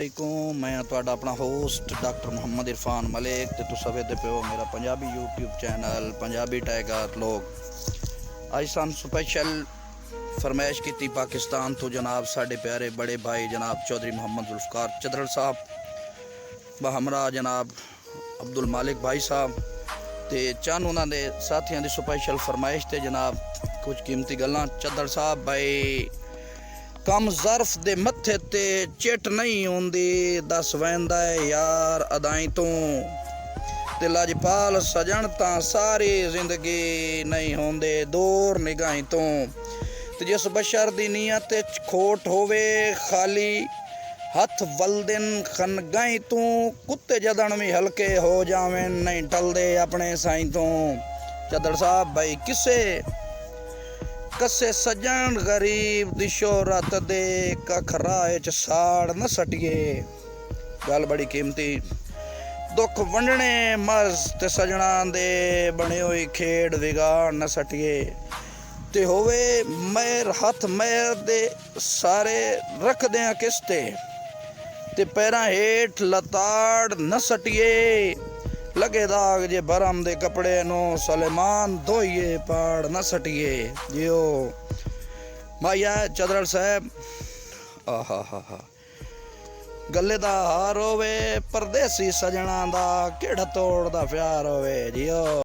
वालेकुम, मैं तुहाडा अपना होस्ट डॉक्टर मुहम्मद इरफान मलिक ते तुसां वेखदे पे हो मेरा Punjabi YouTube channel Punjabi tiger लोग। अज सन स्पैशल फरमाइश की पाकिस्तान तो जनाब साढ़े प्यारे बड़े भाई जनाब चौधरी मोहम्मद जुल्फकार चदरल साहब ब हमरा जनाब अब्दुल मालिक भाई साहब ते चंद उन्होंने साथियों की स्पैशल फरमाइश ते जनाब कुछ कीमती गल्लां। चदर साहब भाई कम ज़र्फ दे मत्थे ते चिट नहीं आउंदी दस वैंदा है यार अदाई तो ते लजपाल सजन तां सारी जिंदगी नहीं होंदे दूर निगाही तो ते जिस बशर दी नीयत खोट होवे खाली हथ वलदिन खनगाई तू कुत्ते जदन भी हल्के हो जावें नहीं टलदे अपने साई तो। चदर साहब भाई किसे कसे सजन गरीब दी शोहरत दे कख राह च साड़ न सटिए गल बड़ी कीमती दुख वंडने मर्ज ते सजना दे बने हुई खेड़ विगाड़ न सटिए ते होवे मैर हथ मैर दे सारे रख दें किस्ते ते पैरां हेठ लताड़ न सटिए लगे दाग जे बरम दे कपड़े नो सलेमान धोइए पाड़ न सटिए जियो भाईया चदरल साहब। आहा हा हा गले दा हार होवे परदेसी सजना दा केड़ा तोड़ दा प्यार होवे जियो।